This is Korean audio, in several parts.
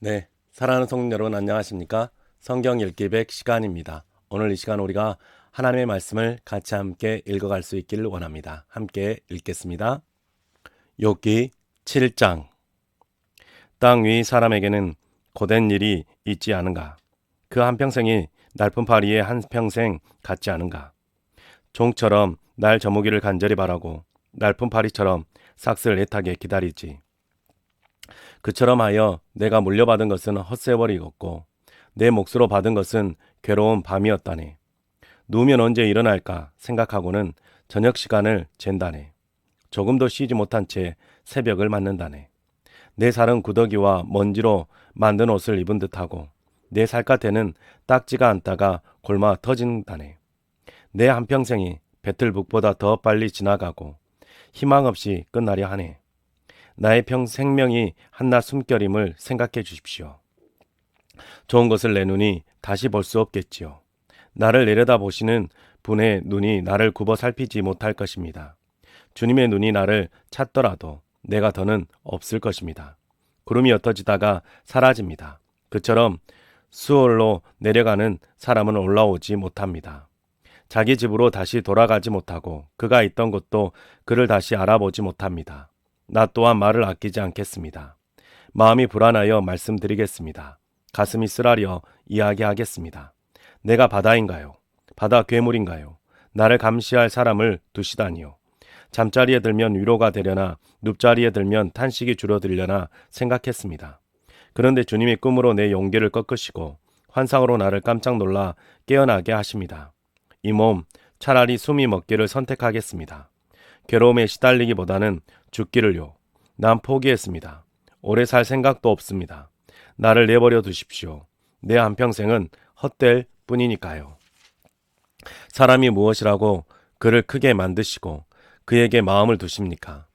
네, 사랑하는 성도 여러분 안녕하십니까? 성경 읽기 100 시간입니다. 오늘 이 시간 우리가 하나님의 말씀을 같이 함께 읽어갈 수 있기를 원합니다. 함께 읽겠습니다. 욥기 7장. 땅 위 사람에게는 고된 일이 있지 않은가? 그 한평생이 날품파리의 한평생 같지 않은가? 종처럼 날 저무기를 간절히 바라고 날품파리처럼 삭슬 애타게 기다리지. 그처럼 하여 내가 물려받은 것은 헛세월이었고 내 몫으로 받은 것은 괴로운 밤이었다네. 누우면 언제 일어날까 생각하고는 저녁 시간을 잰다네. 조금도 쉬지 못한 채 새벽을 맞는다네. 내 살은 구더기와 먼지로 만든 옷을 입은 듯하고 내 살갗에는 딱지가 않다가 골마 터진다네. 내 한평생이 배틀북보다 더 빨리 지나가고 희망 없이 끝나려 하네. 나의 생명이 한낱 숨결임을 생각해 주십시오. 좋은 것을 내 눈이 다시 볼 수 없겠지요. 나를 내려다보시는 분의 눈이 나를 굽어 살피지 못할 것입니다. 주님의 눈이 나를 찾더라도 내가 더는 없을 것입니다. 구름이 옅어지다가 사라집니다. 그처럼 수월로 내려가는 사람은 올라오지 못합니다. 자기 집으로 다시 돌아가지 못하고 그가 있던 곳도 그를 다시 알아보지 못합니다. 나 또한 말을 아끼지 않겠습니다. 마음이 불안하여 말씀드리겠습니다. 가슴이 쓰라려 이야기하겠습니다. 내가 바다인가요? 바다 괴물인가요? 나를 감시할 사람을 두시다니요. 잠자리에 들면 위로가 되려나 눕자리에 들면 탄식이 줄어들려나 생각했습니다. 그런데 주님이 꿈으로 내 용기를 꺾으시고 환상으로 나를 깜짝 놀라 깨어나게 하십니다. 이 몸 차라리 숨이 먹기를 선택하겠습니다. 괴로움에 시달리기보다는 죽기를요. 난 포기했습니다. 오래 살 생각도 없습니다. 나를 내버려 두십시오. 내 한평생은 헛될 뿐이니까요. 사람이 무엇이라고 그를 크게 만드시고 그에게 마음을 두십니까?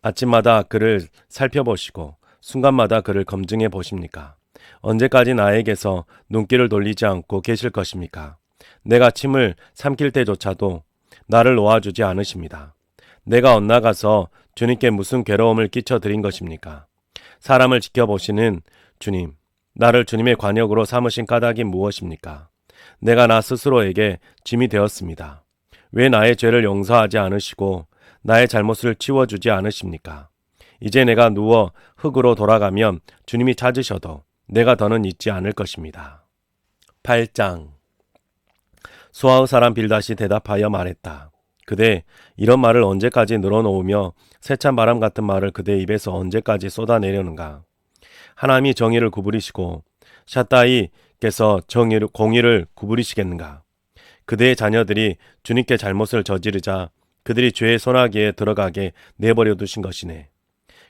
아침마다 그를 살펴보시고 순간마다 그를 검증해 보십니까? 언제까지 나에게서 눈길을 돌리지 않고 계실 것입니까? 내가 침을 삼킬 때조차도 나를 놓아주지 않으십니다. 내가 엇나가서 주님께 무슨 괴로움을 끼쳐드린 것입니까? 사람을 지켜보시는 주님, 나를 주님의 관역으로 삼으신 까닭이 무엇입니까? 내가 나 스스로에게 짐이 되었습니다. 왜 나의 죄를 용서하지 않으시고 나의 잘못을 치워주지 않으십니까? 이제 내가 누워 흙으로 돌아가면 주님이 찾으셔도 내가 더는 잊지 않을 것입니다. 8장. 수아의 사람 빌닷이 대답하여 말했다. 그대 이런 말을 언제까지 늘어놓으며 세찬 바람 같은 말을 그대 입에서 언제까지 쏟아내려는가? 하나님이 정의를 구부리시고 샤따이께서 공의를 구부리시겠는가? 그대의 자녀들이 주님께 잘못을 저지르자 그들이 죄의 소나기에 들어가게 내버려 두신 것이네.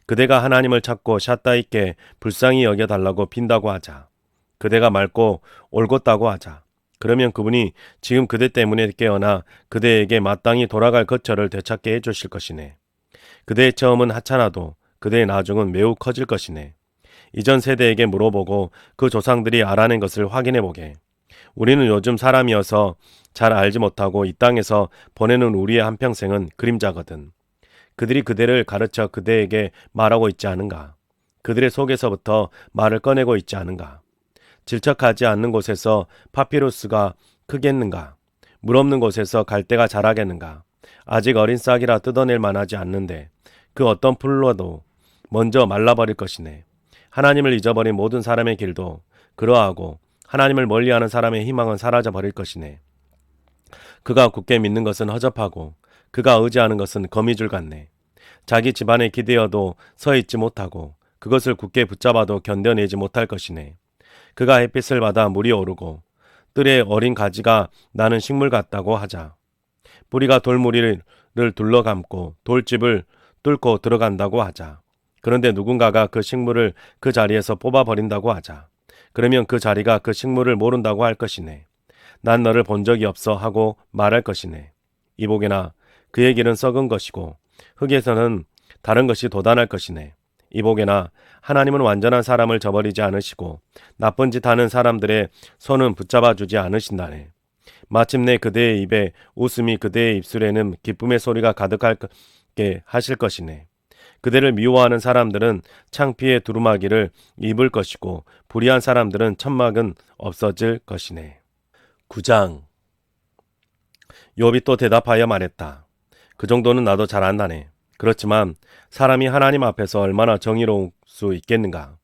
그대가 하나님을 찾고 샤따이께 불쌍히 여겨달라고 빈다고 하자. 그대가 맑고 올곧다고 하자. 그러면 그분이 지금 그대 때문에 깨어나 그대에게 마땅히 돌아갈 거처를 되찾게 해주실 것이네. 그대의 처음은 하찮아도 그대의 나중은 매우 커질 것이네. 이전 세대에게 물어보고 그 조상들이 알아낸 것을 확인해보게. 우리는 요즘 사람이어서 잘 알지 못하고 이 땅에서 보내는 우리의 한평생은 그림자거든. 그들이 그대를 가르쳐 그대에게 말하고 있지 않은가? 그들의 속에서부터 말을 꺼내고 있지 않은가? 질척하지 않는 곳에서 파피루스가 크겠는가? 물 없는 곳에서 갈대가 자라겠는가? 아직 어린 싹이라 뜯어낼 만하지 않는데 그 어떤 풀로도 먼저 말라버릴 것이네. 하나님을 잊어버린 모든 사람의 길도 그러하고 하나님을 멀리하는 사람의 희망은 사라져버릴 것이네. 그가 굳게 믿는 것은 허접하고 그가 의지하는 것은 거미줄 같네. 자기 집안에 기대어도 서 있지 못하고 그것을 굳게 붙잡아도 견뎌내지 못할 것이네. 그가 햇빛을 받아 물이 오르고 뜰에 어린 가지가 나는 식물 같다고 하자. 뿌리가 돌무리를 둘러감고 돌집을 뚫고 들어간다고 하자. 그런데 누군가가 그 식물을 그 자리에서 뽑아버린다고 하자. 그러면 그 자리가 그 식물을 모른다고 할 것이네. 난 너를 본 적이 없어 하고 말할 것이네. 이보게나 그의 길은 썩은 것이고 흙에서는 다른 것이 돋아날 것이네. 이보게나 하나님은 완전한 사람을 저버리지 않으시고 나쁜 짓 하는 사람들의 손은 붙잡아주지 않으신다네. 마침내 그대의 입에 웃음이 그대의 입술에는 기쁨의 소리가 가득하게 하실 것이네. 그대를 미워하는 사람들은 창피의 두루마기를 입을 것이고 불의한 사람들은 천막은 없어질 것이네. 9장. 욥이 또 대답하여 말했다. 그 정도는 나도 잘 안다네. 그렇지만 사람이 하나님 앞에서 얼마나 정의로울 수 있겠는가.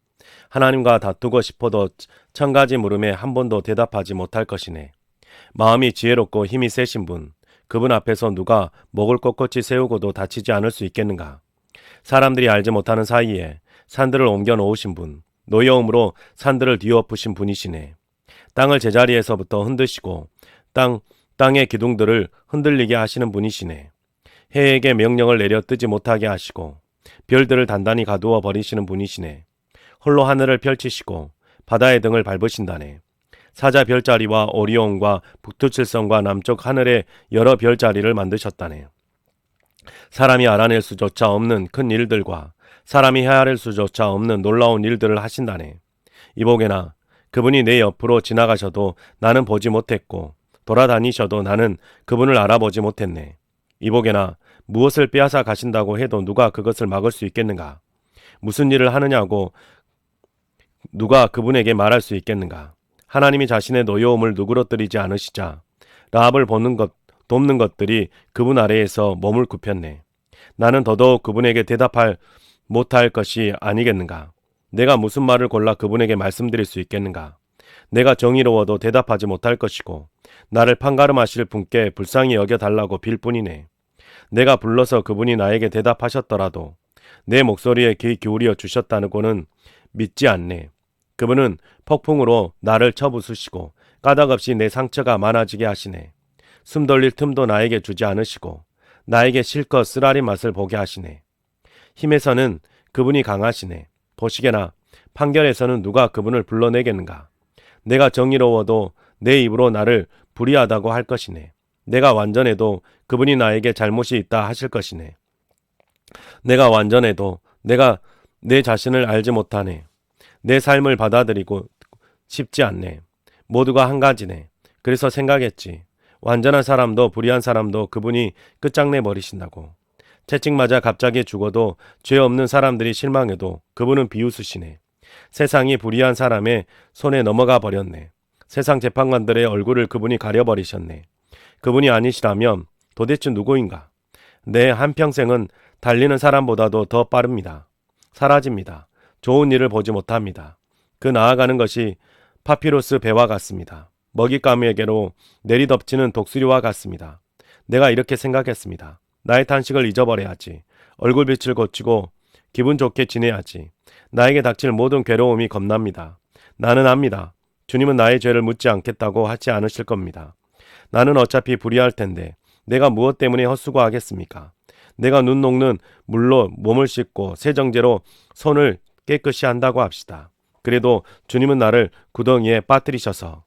하나님과 다투고 싶어도 1000가지 물음에 한 번도 대답하지 못할 것이네. 마음이 지혜롭고 힘이 세신 분, 그분 앞에서 누가 목을 꼿꼿이 세우고도 다치지 않을 수 있겠는가. 사람들이 알지 못하는 사이에 산들을 옮겨 놓으신 분, 노여움으로 산들을 뒤엎으신 분이시네. 땅을 제자리에서부터 흔드시고 땅의 기둥들을 흔들리게 하시는 분이시네. 해에게 명령을 내려 뜨지 못하게 하시고 별들을 단단히 가두어 버리시는 분이시네. 홀로 하늘을 펼치시고 바다의 등을 밟으신다네. 사자 별자리와 오리온과 북두칠성과 남쪽 하늘의 여러 별자리를 만드셨다네. 사람이 알아낼 수조차 없는 큰 일들과 사람이 헤아릴 수조차 없는 놀라운 일들을 하신다네. 이보게나 그분이 내 옆으로 지나가셔도 나는 보지 못했고 돌아다니셔도 나는 그분을 알아보지 못했네. 이보게나 무엇을 빼앗아 가신다고 해도 누가 그것을 막을 수 있겠는가? 무슨 일을 하느냐고 누가 그분에게 말할 수 있겠는가? 하나님이 자신의 노여움을 누그러뜨리지 않으시자 라합을 돕는 것들이 그분 아래에서 몸을 굽혔네. 나는 더더욱 그분에게 못할 것이 아니겠는가? 내가 무슨 말을 골라 그분에게 말씀드릴 수 있겠는가? 내가 정의로워도 대답하지 못할 것이고 나를 판가름하실 분께 불쌍히 여겨달라고 빌 뿐이네. 내가 불러서 그분이 나에게 대답하셨더라도 내 목소리에 귀 기울여 주셨다고는 믿지 않네. 그분은 폭풍으로 나를 쳐부수시고 까닭없이 내 상처가 많아지게 하시네. 숨 돌릴 틈도 나에게 주지 않으시고 나에게 실컷 쓰라린 맛을 보게 하시네. 힘에서는 그분이 강하시네. 보시게나 판결에서는 누가 그분을 불러내겠는가. 내가 정의로워도 내 입으로 나를 불의하다고 할 것이네. 내가 완전해도 그분이 나에게 잘못이 있다 하실 것이네. 내가 완전해도 내가 내 자신을 알지 못하네. 내 삶을 받아들이고 싶지 않네. 모두가 한 가지네. 그래서 생각했지. 완전한 사람도 불의한 사람도 그분이 끝장내 버리신다고. 채찍 맞아 갑자기 죽어도 죄 없는 사람들이 실망해도 그분은 비웃으시네. 세상이 불의한 사람의 손에 넘어가 버렸네. 세상 재판관들의 얼굴을 그분이 가려버리셨네. 그분이 아니시라면 도대체 누구인가? 내 한평생은 달리는 사람보다도 더 빠릅니다. 사라집니다. 좋은 일을 보지 못합니다. 그 나아가는 것이 파피루스 배와 같습니다. 먹잇감에게로 내리덮치는 독수리와 같습니다. 내가 이렇게 생각했습니다. 나의 탄식을 잊어버려야지. 얼굴빛을 고치고 기분 좋게 지내야지. 나에게 닥칠 모든 괴로움이 겁납니다. 나는 압니다. 주님은 나의 죄를 묻지 않겠다고 하지 않으실 겁니다. 나는 어차피 불의할 텐데 내가 무엇 때문에 헛수고하겠습니까? 내가 눈 녹는 물로 몸을 씻고 세정제로 손을 깨끗이 한다고 합시다. 그래도 주님은 나를 구덩이에 빠뜨리셔서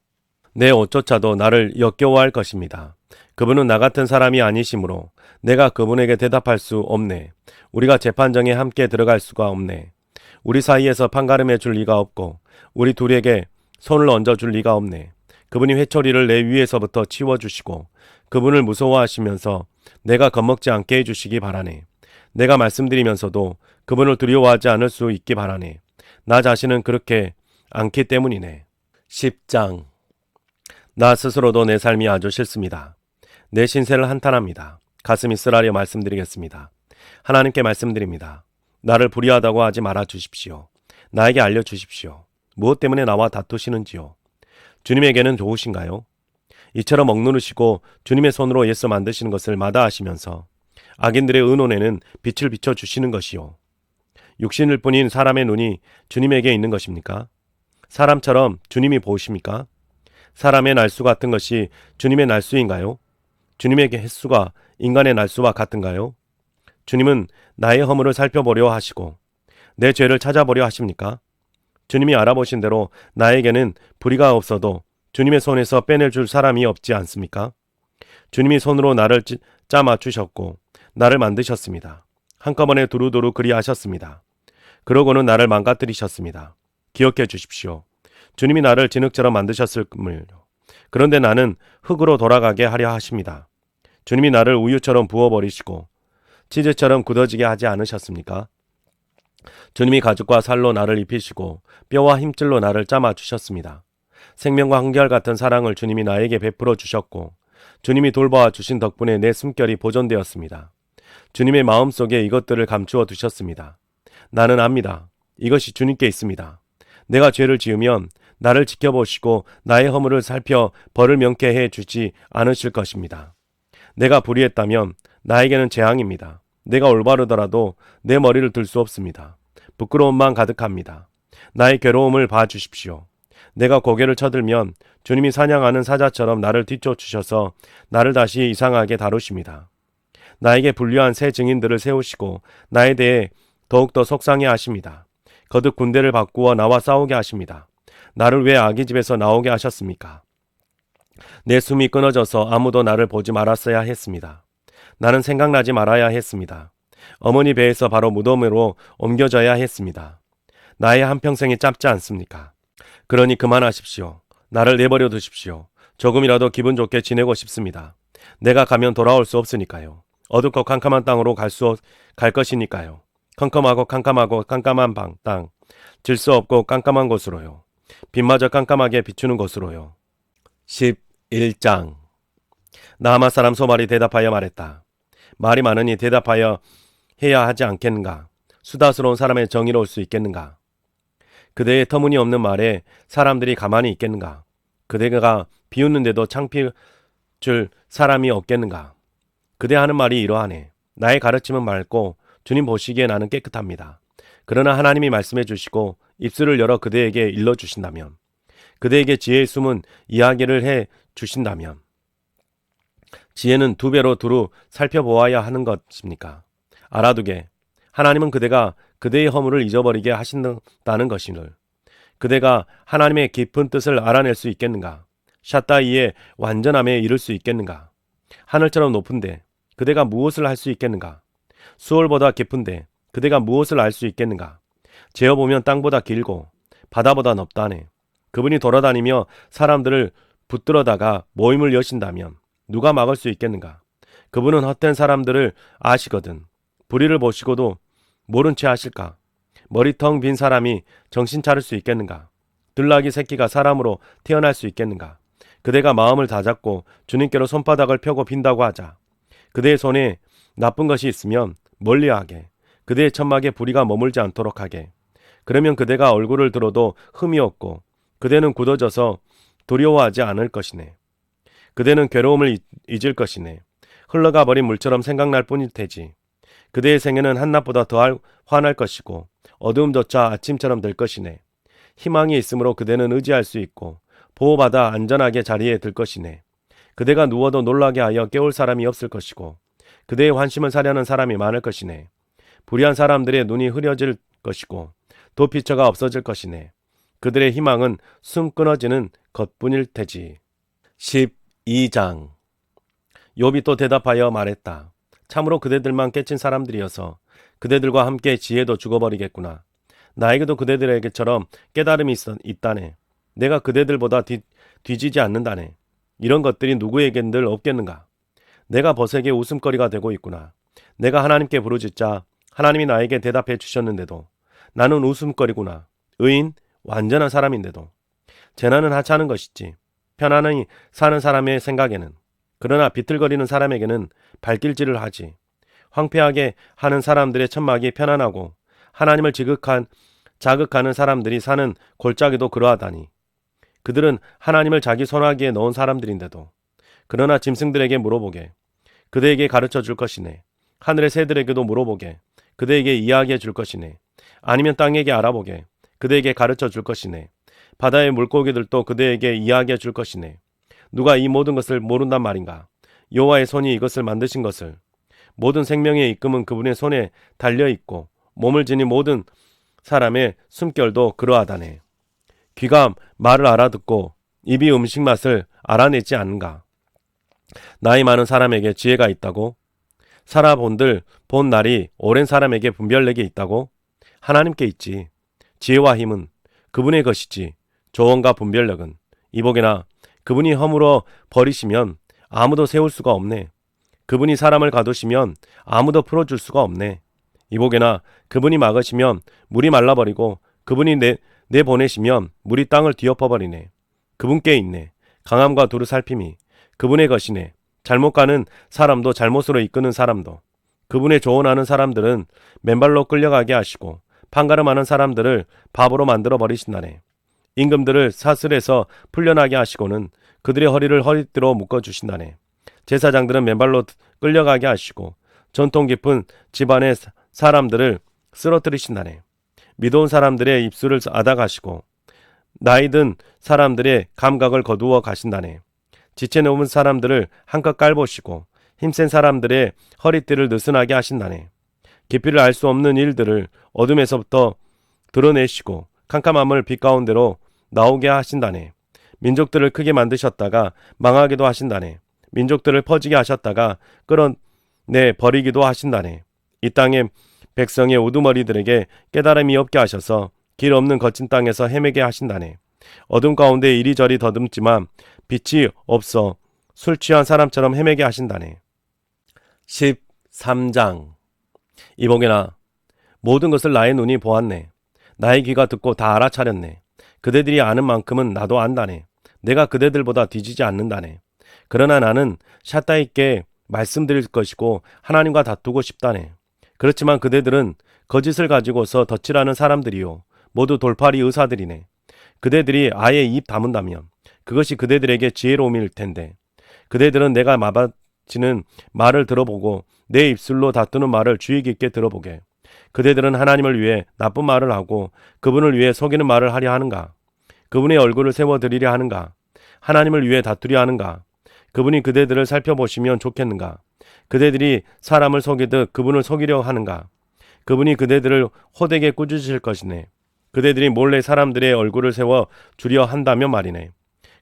내 옷조차도 나를 역겨워할 것입니다. 그분은 나 같은 사람이 아니시므로 내가 그분에게 대답할 수 없네. 우리가 재판정에 함께 들어갈 수가 없네. 우리 사이에서 판가름해 줄 리가 없고 우리 둘에게 손을 얹어 줄 리가 없네. 그분이 회초리를 내 위에서부터 치워주시고 그분을 무서워하시면서 내가 겁먹지 않게 해주시기 바라네. 내가 말씀드리면서도 그분을 두려워하지 않을 수 있기 바라네. 나 자신은 그렇게 않기 때문이네. 10장. 나 스스로도 내 삶이 아주 싫습니다. 내 신세를 한탄합니다. 가슴이 쓰라려 말씀드리겠습니다. 하나님께 말씀드립니다. 나를 불의하다고 하지 말아 주십시오. 나에게 알려주십시오. 무엇 때문에 나와 다투시는지요? 주님에게는 좋으신가요? 이처럼 억누르시고 주님의 손으로 예수 만드시는 것을 마다하시면서 악인들의 의논에는 빛을 비춰주시는 것이요. 육신일 뿐인 사람의 눈이 주님에게 있는 것입니까? 사람처럼 주님이 보십니까? 사람의 날수 같은 것이 주님의 날수인가요? 주님의 횟수가 인간의 날수와 같은가요? 주님은 나의 허물을 살펴보려 하시고 내 죄를 찾아보려 하십니까? 주님이 알아보신 대로 나에게는 불의가 없어도 주님의 손에서 빼낼 줄 사람이 없지 않습니까? 주님이 손으로 나를 짜 맞추셨고 나를 만드셨습니다. 한꺼번에 두루두루 그리하셨습니다. 그러고는 나를 망가뜨리셨습니다. 기억해 주십시오. 주님이 나를 진흙처럼 만드셨을물요. 그런데 나는 흙으로 돌아가게 하려 하십니다. 주님이 나를 우유처럼 부어버리시고 치즈처럼 굳어지게 하지 않으셨습니까? 주님이 가죽과 살로 나를 입히시고 뼈와 힘줄로 나를 짜마 주셨습니다. 생명과 한결같은 사랑을 주님이 나에게 베풀어 주셨고 주님이 돌보아 주신 덕분에 내 숨결이 보존되었습니다. 주님의 마음속에 이것들을 감추어 두셨습니다. 나는 압니다. 이것이 주님께 있습니다. 내가 죄를 지으면 나를 지켜보시고 나의 허물을 살펴 벌을 명쾌해 주지 않으실 것입니다. 내가 불의했다면 나에게는 재앙입니다. 내가 올바르더라도 내 머리를 들 수 없습니다. 부끄러움만 가득합니다. 나의 괴로움을 봐주십시오. 내가 고개를 쳐들면 주님이 사냥하는 사자처럼 나를 뒤쫓으셔서 나를 다시 이상하게 다루십니다. 나에게 불리한 새 증인들을 세우시고 나에 대해 더욱더 속상해 하십니다. 거듭 군대를 바꾸어 나와 싸우게 하십니다. 나를 왜 아기 집에서 나오게 하셨습니까? 내 숨이 끊어져서 아무도 나를 보지 말았어야 했습니다. 나는 생각나지 말아야 했습니다. 어머니 배에서 바로 무덤으로 옮겨져야 했습니다. 나의 한평생이 짧지 않습니까? 그러니 그만하십시오. 나를 내버려 두십시오. 조금이라도 기분 좋게 지내고 싶습니다. 내가 가면 돌아올 수 없으니까요. 어둡고 캄캄한 땅으로 갈 것이니까요. 컴컴하고 깜깜한 땅, 질서 없고 깜깜한 곳으로요. 빛마저 깜깜하게 비추는 곳으로요. 11장. 나아만 사람 소말이 대답하여 말했다. 말이 많으니 대답하여 해야 하지 않겠는가? 수다스러운 사람의 정의로울 수 있겠는가? 그대의 터무니없는 말에 사람들이 가만히 있겠는가? 그대가 비웃는데도 창피줄 사람이 없겠는가? 그대 하는 말이 이러하네. 나의 가르침은 맑고 주님 보시기에 나는 깨끗합니다. 그러나 하나님이 말씀해 주시고 입술을 열어 그대에게 일러주신다면, 그대에게 지혜의 숨은 이야기를 해 주신다면, 지혜는 두 배로 두루 살펴보아야 하는 것입니까? 알아두게. 하나님은 그대가 그대의 허물을 잊어버리게 하신다는 것이늘. 그대가 하나님의 깊은 뜻을 알아낼 수 있겠는가? 샤따이의 완전함에 이를 수 있겠는가? 하늘처럼 높은데 그대가 무엇을 할 수 있겠는가? 수월보다 깊은데 그대가 무엇을 알 수 있겠는가? 재어보면 땅보다 길고 바다보다 넓다네. 그분이 돌아다니며 사람들을 붙들어다가 모임을 여신다면 누가 막을 수 있겠는가? 그분은 헛된 사람들을 아시거든. 불의를 보시고도 모른 채 하실까? 머리텅 빈 사람이 정신 차릴 수 있겠는가? 들나귀 새끼가 사람으로 태어날 수 있겠는가? 그대가 마음을 다잡고 주님께로 손바닥을 펴고 빈다고 하자. 그대의 손에 나쁜 것이 있으면 멀리하게. 그대의 천막에 불의가 머물지 않도록 하게. 그러면 그대가 얼굴을 들어도 흠이 없고 그대는 굳어져서 두려워하지 않을 것이네. 그대는 괴로움을 잊을 것이네. 흘러가 버린 물처럼 생각날 뿐일 테지. 그대의 생애는 한낮보다 더 환할 것이고 어두움조차 아침처럼 될 것이네. 희망이 있으므로 그대는 의지할 수 있고 보호받아 안전하게 자리에 들 것이네. 그대가 누워도 놀라게 하여 깨울 사람이 없을 것이고 그대의 환심을 사려는 사람이 많을 것이네. 불의한 사람들의 눈이 흐려질 것이고 도피처가 없어질 것이네. 그들의 희망은 숨 끊어지는 것뿐일 테지. 12장. 욥이 또 대답하여 말했다. 참으로 그대들만 깨친 사람들이어서 그대들과 함께 지혜도 죽어버리겠구나. 나에게도 그대들에게처럼 깨달음이 있다네. 내가 그대들보다 뒤지지 않는다네. 이런 것들이 누구에겐들 없겠는가? 내가 벗에게 웃음거리가 되고 있구나. 내가 하나님께 부르짖자 하나님이 나에게 대답해 주셨는데도 나는 웃음거리구나. 의인, 완전한 사람인데도. 재난은 하찮은 것이지. 편안히 사는 사람의 생각에는. 그러나 비틀거리는 사람에게는 발길질을 하지. 황폐하게 하는 사람들의 천막이 편안하고 하나님을 자극하는 사람들이 사는 골짜기도 그러하다니. 그들은 하나님을 자기 손아귀에 넣은 사람들인데도. 그러나 짐승들에게 물어보게. 그대에게 가르쳐 줄 것이네. 하늘의 새들에게도 물어보게. 그대에게 이야기해 줄 것이네. 아니면 땅에게 알아보게. 그대에게 가르쳐 줄 것이네. 바다의 물고기들도 그대에게 이야기해 줄 것이네. 누가 이 모든 것을 모른단 말인가? 여호와의 손이 이것을 만드신 것을. 모든 생명의 이끔은 그분의 손에 달려있고 몸을 지닌 모든 사람의 숨결도 그러하다네. 귀가 말을 알아듣고 입이 음식 맛을 알아내지 않는가? 나이 많은 사람에게 지혜가 있다고? 살아본들 본 날이 오랜 사람에게 분별력이 있다고? 하나님께 있지. 지혜와 힘은 그분의 것이지. 조언과 분별력은. 이보게나 그분이 허물어 버리시면 아무도 세울 수가 없네. 그분이 사람을 가두시면 아무도 풀어줄 수가 없네. 이보게나 그분이 막으시면 물이 말라버리고 그분이 내보내시면 물이 땅을 뒤엎어버리네. 그분께 있네. 강함과 두루 살핌이 그분의 것이네. 잘못 가는 사람도 잘못으로 이끄는 사람도 그분의 조언하는 사람들은 맨발로 끌려가게 하시고 판가름하는 사람들을 바보로 만들어 버리신다네. 임금들을 사슬에서 풀려나게 하시고는 그들의 허리를 허리띠로 묶어주신다네. 제사장들은 맨발로 끌려가게 하시고 전통 깊은 집안의 사람들을 쓰러뜨리신다네. 미도운 사람들의 입술을 아닥하시고 나이든 사람들의 감각을 거두어 가신다네. 지체놓은 사람들을 한껏 깔보시고 힘센 사람들의 허리띠를 느슨하게 하신다네. 깊이를 알 수 없는 일들을 어둠에서부터 드러내시고 캄캄함을 빛 가운데로 나오게 하신다네. 민족들을 크게 만드셨다가 망하기도 하신다네. 민족들을 퍼지게 하셨다가 끌어내 버리기도 하신다네. 이 땅의 백성의 우두머리들에게 깨달음이 없게 하셔서 길 없는 거친 땅에서 헤매게 하신다네. 어둠 가운데 이리저리 더듬지만 빛이 없어 술 취한 사람처럼 헤매게 하신다네. 13장. 이보게나 모든 것을 나의 눈이 보았네. 나의 귀가 듣고 다 알아차렸네. 그대들이 아는 만큼은 나도 안다네. 내가 그대들보다 뒤지지 않는다네. 그러나 나는 샷다 있게 말씀드릴 것이고 하나님과 다투고 싶다네. 그렇지만 그대들은 거짓을 가지고서 덧칠하는 사람들이요 모두 돌팔이 의사들이네. 그대들이 아예 입 다문다면 그것이 그대들에게 지혜로움일 텐데 그대들은 내가 마바치는 말을 들어보고 내 입술로 다투는 말을 주의 깊게 들어보게. 그대들은 하나님을 위해 나쁜 말을 하고 그분을 위해 속이는 말을 하려 하는가? 그분의 얼굴을 세워드리려 하는가? 하나님을 위해 다투려 하는가? 그분이 그대들을 살펴보시면 좋겠는가? 그대들이 사람을 속이듯 그분을 속이려 하는가? 그분이 그대들을 호되게 꾸짖으실 것이네. 그대들이 몰래 사람들의 얼굴을 세워 주려 한다면 말이네.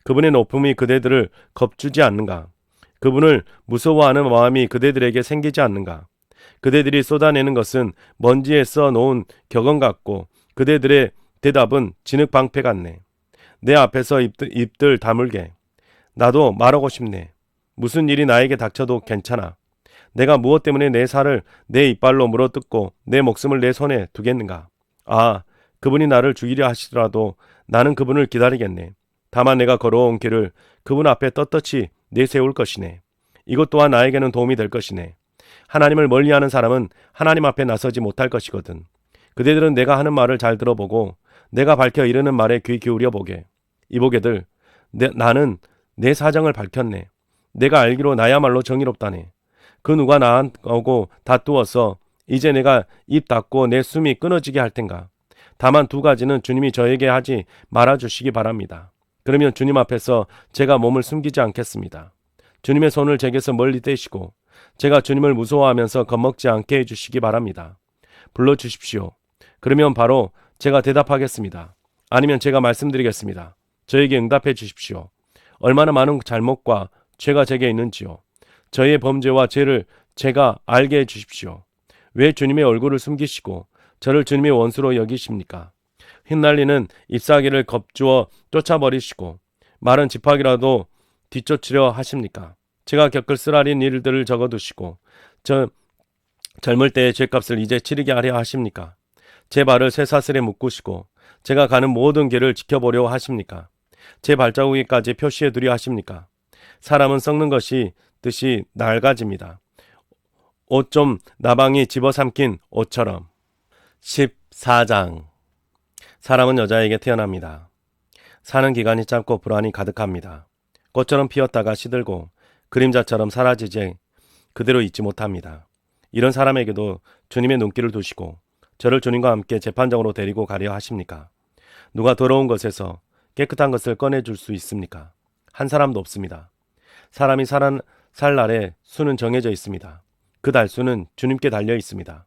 그분의 높음이 그대들을 겁주지 않는가? 그분을 무서워하는 마음이 그대들에게 생기지 않는가? 그대들이 쏟아내는 것은 먼지에 써놓은 격언 같고 그대들의 대답은 진흙 방패 같네. 내 앞에서 입들 다물게. 나도 말하고 싶네. 무슨 일이 나에게 닥쳐도 괜찮아. 내가 무엇 때문에 내 살을 내 이빨로 물어뜯고 내 목숨을 내 손에 두겠는가? 아, 그분이 나를 죽이려 하시더라도 나는 그분을 기다리겠네. 다만 내가 걸어온 길을 그분 앞에 떳떳이 내세울 것이네. 이것 또한 나에게는 도움이 될 것이네. 하나님을 멀리하는 사람은 하나님 앞에 나서지 못할 것이거든. 그대들은 내가 하는 말을 잘 들어보고 내가 밝혀 이르는 말에 귀 기울여 보게. 이보게들, 나는 내 사정을 밝혔네. 내가 알기로 나야말로 정의롭다네. 그 누가 나하고 다투어서 이제 내가 입 닫고 내 숨이 끊어지게 할 텐가. 다만 두 가지는 주님이 저에게 하지 말아주시기 바랍니다. 그러면 주님 앞에서 제가 몸을 숨기지 않겠습니다. 주님의 손을 제게서 멀리 떼시고 제가 주님을 무서워하면서 겁먹지 않게 해주시기 바랍니다. 불러주십시오. 그러면 바로 제가 대답하겠습니다. 아니면 제가 말씀드리겠습니다. 저에게 응답해 주십시오. 얼마나 많은 잘못과 죄가 제게 있는지요. 저의 범죄와 죄를 제가 알게 해 주십시오. 왜 주님의 얼굴을 숨기시고 저를 주님의 원수로 여기십니까? 휘날리는 잎사귀를 겁주어 쫓아버리시고 마른 지팡이라도 뒤쫓으려 하십니까? 제가 겪을 쓰라린 일들을 적어두시고 저 젊을 때의 죄값을 이제 치르게 하려 하십니까? 제 발을 쇠사슬에 묶으시고 제가 가는 모든 길을 지켜보려 하십니까? 제 발자국에까지 표시해 두려 하십니까? 사람은 썩는 것이 듯이 낡아집니다. 옷 좀 나방이 집어삼킨 옷처럼. 14장. 사람은 여자에게 태어납니다. 사는 기간이 짧고 불안이 가득합니다. 꽃처럼 피었다가 시들고 그림자처럼 사라지지 그대로 잊지 못합니다. 이런 사람에게도 주님의 눈길을 두시고 저를 주님과 함께 재판장으로 데리고 가려 하십니까? 누가 더러운 것에서 깨끗한 것을 꺼내줄 수 있습니까? 한 사람도 없습니다. 사람이 살 날에 수는 정해져 있습니다. 그 달수는 주님께 달려 있습니다.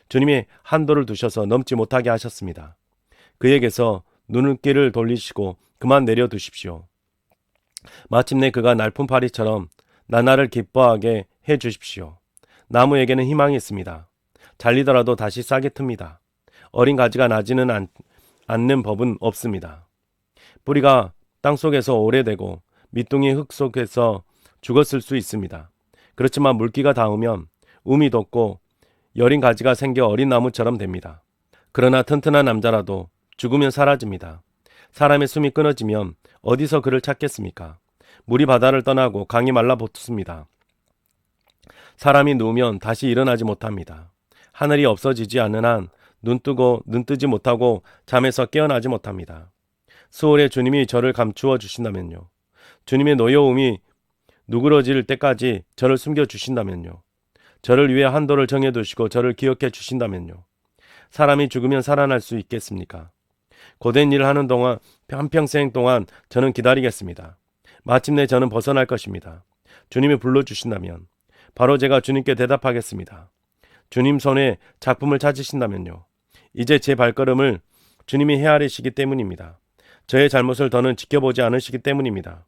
주님이 한도를 두셔서 넘지 못하게 하셨습니다. 그에게서 눈길을 돌리시고 그만 내려두십시오. 마침내 그가 날품 파리처럼 나날을 기뻐하게 해 주십시오. 나무에게는 희망이 있습니다. 잘리더라도 다시 싹이 틉니다. 어린 가지가 나지는 않는 법은 없습니다. 뿌리가 땅속에서 오래되고 밑둥이 흙 속에서 죽었을 수 있습니다. 그렇지만 물기가 닿으면 움이 돋고 여린 가지가 생겨 어린 나무처럼 됩니다. 그러나 튼튼한 남자라도 죽으면 사라집니다. 사람의 숨이 끊어지면 어디서 그를 찾겠습니까? 물이 바다를 떠나고 강이 말라붙습니다. 사람이 누우면 다시 일어나지 못합니다. 하늘이 없어지지 않는 한 눈 뜨지 못하고 잠에서 깨어나지 못합니다. 수월에 주님이 저를 감추어 주신다면요. 주님의 노여움이 누그러질 때까지 저를 숨겨 주신다면요. 저를 위해 한도를 정해 두시고 저를 기억해 주신다면요. 사람이 죽으면 살아날 수 있겠습니까? 고된 일을 하는 동안 한평생 동안 저는 기다리겠습니다. 마침내 저는 벗어날 것입니다. 주님이 불러주신다면 바로 제가 주님께 대답하겠습니다. 주님 손에 작품을 찾으신다면요. 이제 제 발걸음을 주님이 헤아리시기 때문입니다. 저의 잘못을 더는 지켜보지 않으시기 때문입니다.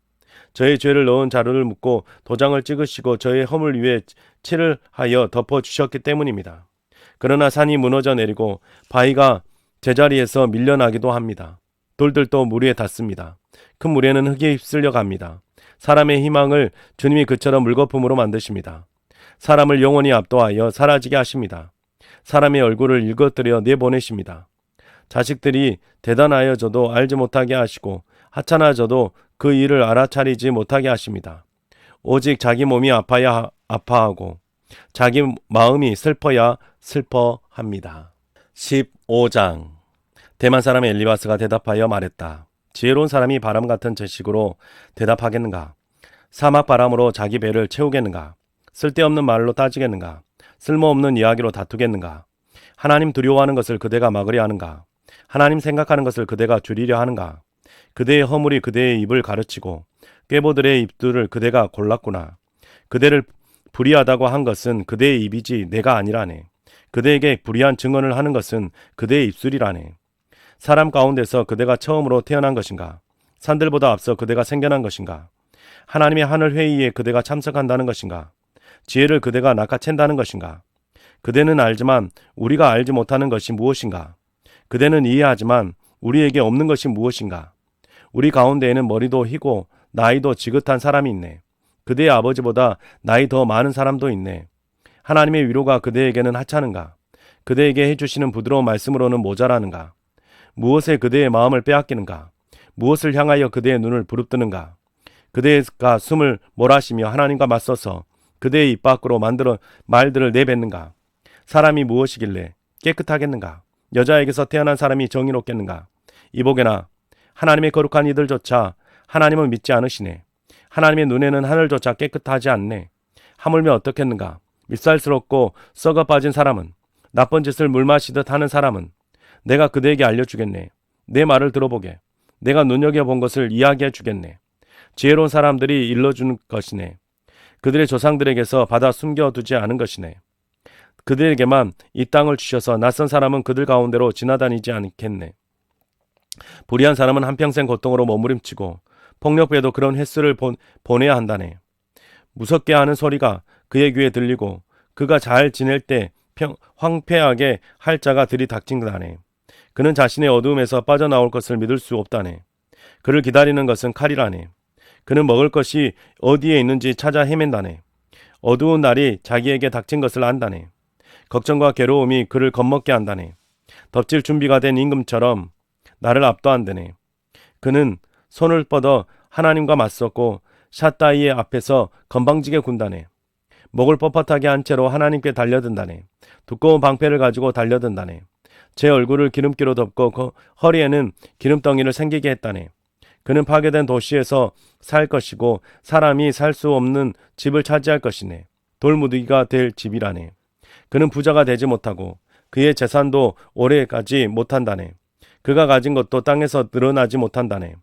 저의 죄를 넣은 자루를 묶고 도장을 찍으시고 저의 허물 위에 칠을 하여 덮어주셨기 때문입니다. 그러나 산이 무너져 내리고 바위가 제자리에서 밀려나기도 합니다. 돌들도 물 위에 닿습니다. 큰 물에는 흙에 휩쓸려 갑니다. 사람의 희망을 주님이 그처럼 물거품으로 만드십니다. 사람을 영원히 압도하여 사라지게 하십니다. 사람의 얼굴을 일거뜨려 내보내십니다. 자식들이 대단하여져도 알지 못하게 하시고 하찮아져도 그 일을 알아차리지 못하게 하십니다. 오직 자기 몸이 아파야 아파하고 자기 마음이 슬퍼야 슬퍼합니다. 15장. 대만 사람 엘리바스가 대답하여 말했다. 지혜로운 사람이 바람 같은 제식으로 대답하겠는가? 사막 바람으로 자기 배를 채우겠는가? 쓸데없는 말로 따지겠는가? 쓸모없는 이야기로 다투겠는가? 하나님 두려워하는 것을 그대가 막으려 하는가? 하나님 생각하는 것을 그대가 줄이려 하는가? 그대의 허물이 그대의 입을 가르치고 꾀보들의 입들을 그대가 골랐구나. 그대를 불의하다고 한 것은 그대의 입이지 내가 아니라네. 그대에게 불의한 증언을 하는 것은 그대의 입술이라네. 사람 가운데서 그대가 처음으로 태어난 것인가? 산들보다 앞서 그대가 생겨난 것인가? 하나님의 하늘 회의에 그대가 참석한다는 것인가? 지혜를 그대가 낚아챈다는 것인가? 그대는 알지만 우리가 알지 못하는 것이 무엇인가? 그대는 이해하지만 우리에게 없는 것이 무엇인가? 우리 가운데에는 머리도 희고 나이도 지긋한 사람이 있네. 그대의 아버지보다 나이 더 많은 사람도 있네. 하나님의 위로가 그대에게는 하찮은가? 그대에게 해주시는 부드러운 말씀으로는 모자라는가? 무엇에 그대의 마음을 빼앗기는가? 무엇을 향하여 그대의 눈을 부릅뜨는가? 그대가 숨을 몰아쉬며 하나님과 맞서서 그대의 입 밖으로 만들어 말들을 내뱉는가? 사람이 무엇이길래 깨끗하겠는가? 여자에게서 태어난 사람이 정의롭겠는가? 이보게나 하나님의 거룩한 이들조차 하나님을 믿지 않으시네. 하나님의 눈에는 하늘조차 깨끗하지 않네. 하물며 어떻겠는가? 밉살스럽고 썩어 빠진 사람은, 나쁜 짓을 물 마시듯 하는 사람은 내가 그대에게 알려주겠네. 내 말을 들어보게. 내가 눈여겨본 것을 이야기해 주겠네. 지혜로운 사람들이 일러주는 것이네. 그들의 조상들에게서 받아 숨겨두지 않은 것이네. 그들에게만 이 땅을 주셔서 낯선 사람은 그들 가운데로 지나다니지 않겠네. 불의한 사람은 한평생 고통으로 머무림치고 폭력배도 그런 횟수를 보내야 한다네. 무섭게 하는 소리가 그의 귀에 들리고 그가 잘 지낼 때 황폐하게 할 자가 들이닥친다네. 그는 자신의 어두움에서 빠져나올 것을 믿을 수 없다네. 그를 기다리는 것은 칼이라네. 그는 먹을 것이 어디에 있는지 찾아 헤맨다네. 어두운 날이 자기에게 닥친 것을 안다네. 걱정과 괴로움이 그를 겁먹게 한다네. 덮칠 준비가 된 임금처럼 나를 압도한다네. 그는 손을 뻗어 하나님과 맞섰고 샷다이의 앞에서 건방지게 군다네. 목을 뻣뻣하게 한 채로 하나님께 달려든다네. 두꺼운 방패를 가지고 달려든다네. 제 얼굴을 기름기로 덮고 그 허리에는 기름덩이를 생기게 했다네. 그는 파괴된 도시에서 살 것이고 사람이 살 수 없는 집을 차지할 것이네. 돌무더기가 될 집이라네. 그는 부자가 되지 못하고 그의 재산도 오래가지 못한다네. 그가 가진 것도 땅에서 늘어나지 못한다네.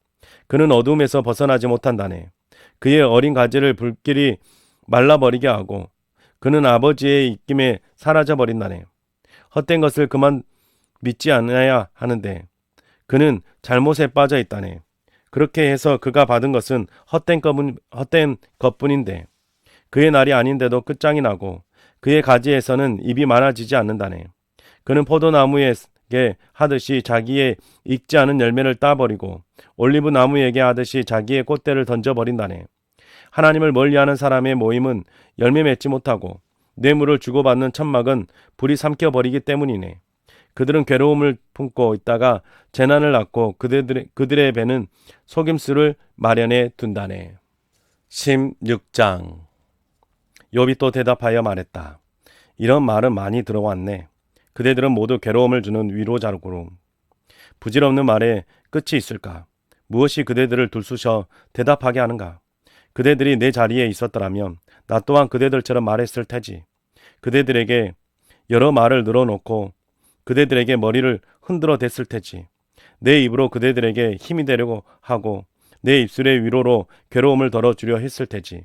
그는 어둠에서 벗어나지 못한다네. 그의 어린 가지를 불길이 말라버리게 하고 그는 아버지의 입김에 사라져버린다네. 헛된 것을 그만 믿지 않아야 하는데 그는 잘못에 빠져 있다네. 그렇게 해서 그가 받은 것은 헛된 것뿐인데 그의 날이 아닌데도 끝장이 나고 그의 가지에서는 입이 많아지지 않는다네. 그는 포도나무에게 하듯이 자기의 익지 않은 열매를 따버리고 올리브 나무에게 하듯이 자기의 꽃대를 던져버린다네. 하나님을 멀리하는 사람의 모임은 열매 맺지 못하고 뇌물을 주고받는 천막은 불이 삼켜버리기 때문이네. 그들은 괴로움을 품고 있다가 재난을 낳고 그들의 배는 속임수를 마련해 둔다네. 16장. 욥이 또 대답하여 말했다. 이런 말은 많이 들어왔네. 그대들은 모두 괴로움을 주는 위로자고로. 부질없는 말에 끝이 있을까? 무엇이 그대들을 들쑤셔 대답하게 하는가? 그대들이 내 자리에 있었더라면 나 또한 그대들처럼 말했을 테지. 그대들에게 여러 말을 늘어놓고 그대들에게 머리를 흔들어 댔을 테지. 내 입으로 그대들에게 힘이 되려고 하고 내 입술의 위로로 괴로움을 덜어주려 했을 테지.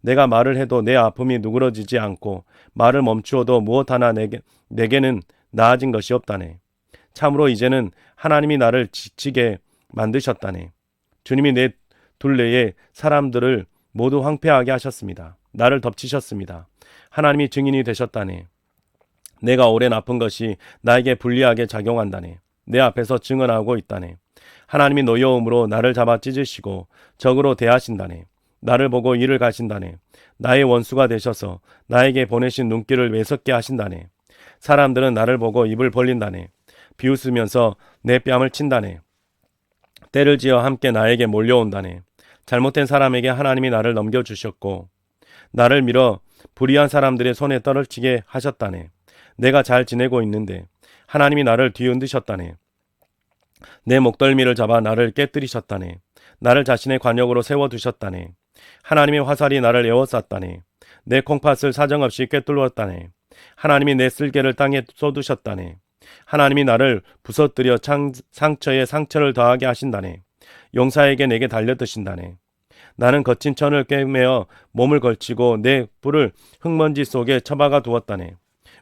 내가 말을 해도 내 아픔이 누그러지지 않고 말을 멈추어도 무엇 하나 내게는 나아진 것이 없다네. 참으로 이제는 하나님이 나를 지치게 만드셨다네. 주님이 내 둘레에 사람들을 모두 황폐하게 하셨습니다. 나를 덮치셨습니다. 하나님이 증인이 되셨다네. 내가 오랜 아픈 것이 나에게 불리하게 작용한다네. 내 앞에서 증언하고 있다네. 하나님이 노여움으로 나를 잡아 찢으시고 적으로 대하신다네. 나를 보고 이를 가신다네. 나의 원수가 되셔서 나에게 보내신 눈길을 매섭게 하신다네. 사람들은 나를 보고 입을 벌린다네. 비웃으면서 내 뺨을 친다네. 때를 지어 함께 나에게 몰려온다네. 잘못된 사람에게 하나님이 나를 넘겨주셨고 나를 밀어 불의한 사람들의 손에 떨어지게 하셨다네. 내가 잘 지내고 있는데 하나님이 나를 뒤흔드셨다네. 내 목덜미를 잡아 나를 깨뜨리셨다네. 나를 자신의 관역으로 세워두셨다네. 하나님의 화살이 나를 에워쌌다네. 내 콩팥을 사정없이 꿰뚫었다네. 하나님이 내 쓸개를 땅에 쏟으셨다네. 하나님이 나를 부서뜨려 상처에 상처를 더하게 하신다네. 용사에게 내게 달려드신다네. 나는 거친 천을 꿰매어 몸을 걸치고 내 뿔을 흙먼지 속에 처박아 두었다네.